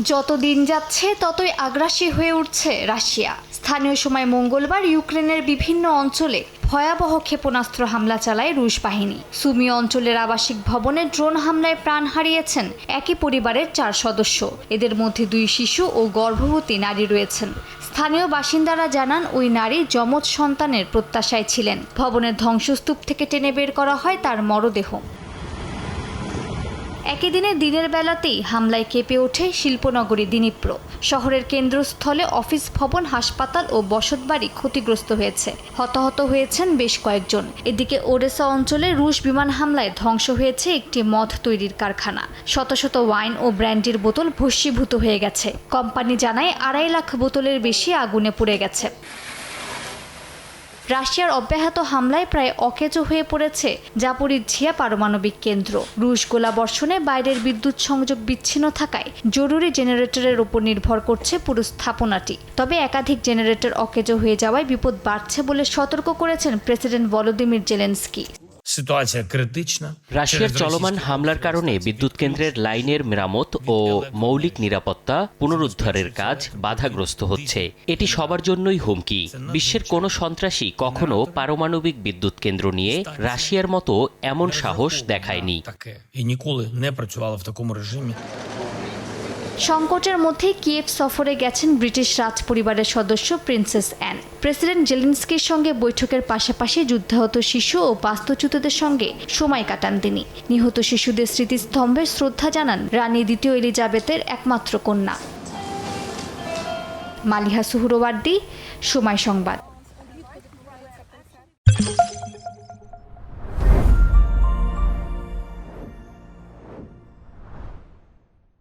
যত দিন যাচ্ছে ততই আগ্রাসী হয়ে উঠছে রাশিয়া। স্থানীয় সময় মঙ্গলবার ইউক্রেনের বিভিন্ন অঞ্চলে ভয়াবহ ক্ষেপণাস্ত্র হামলা চালায় রুশ বাহিনী। সুমি অঞ্চলের আবাসিক ভবনে ড্রোন হামলায় প্রাণ হারিয়েছেন একই পরিবারের 4 সদস্য। এদের মধ্যে 2 শিশু ও গর্ভবতী নারী রয়েছেন। স্থানীয় বাসিন্দারা জানান ওই নারী যমজ সন্তানের প্রত্যাশায় ছিলেন। ভবনের ধ্বংসস্তূপ থেকে টেনে বের করা হয় তার মরদেহ। একই দিনে দিনের বেলাতেই হামলায় কেঁপে ওঠে শিল্পনগরী দিনিপ্র। শহরের কেন্দ্রস্থলে অফিস ভবন, হাসপাতাল ও বসতবাড়ি ক্ষতিগ্রস্ত হয়েছে। হতাহত হয়েছেন বেশ কয়েকজন। এদিকে ওডেসা অঞ্চলে রুশ বিমান হামলায় ধ্বংস হয়েছে একটি মদ তৈরির কারখানা। শত শত ওয়াইন ও ব্র্যান্ডির বোতল ভস্মীভূত হয়ে গেছে। কোম্পানি জানায় 2.5 লাখ বোতলের বেশি আগুনে পুড়ে গেছে। রাশিয়ার অব্যাহত হামলায় প্রায় অকেজো হয়ে পড়েছে জাপোরিঝিয়া পারমাণবিক কেন্দ্র। রুশ গোলাবর্ষণে বাইরের বিদ্যুৎ সংযোগ বিচ্ছিন্ন থাকায় জরুরি জেনারেটরের উপর নির্ভর করছে পুরো স্থাপনাটি। তবে একাধিক জেনারেটর অকেজো হয়ে যাওয়ায় বিপদ বাড়ছে বলে সতর্ক করেছেন প্রেসিডেন্ট ভলোদিমির জেলেনস্কি। রাশিয়ার চলমান হামলার কারণে বিদ্যুৎ কেন্দ্রের লাইনের মেরামত ও মৌলিক নিরাপত্তা পুনরুদ্ধারের কাজ বাধাগ্রস্ত হচ্ছে। এটি সবার জন্যই হুমকি। বিশ্বের কোনো সন্ত্রাসী কখনো পারমাণবিক বিদ্যুৎ কেন্দ্র নিয়ে রাশিয়ার মতো এমন সাহস দেখায়নি। সংকটের মধ্যে কিয়েভ সফরে গেছেন ব্রিটিশ রাজ পরিবারের সদস্য প্রিন্সেস অ্যান। প্রেসিডেন্ট জেলেনস্কির সঙ্গে বৈঠকের পাশাপাশি যুদ্ধাহত শিশু ও বাস্তুচ্যুতদের সঙ্গে সময় কাটান তিনি। নিহত শিশুদের স্মৃতিস্তম্ভে শ্রদ্ধা জানান রানী দ্বিতীয় এলিজাবেথের একমাত্র কন্যা। মালিহা সুহরওয়ার্দী, সময় সংবাদ।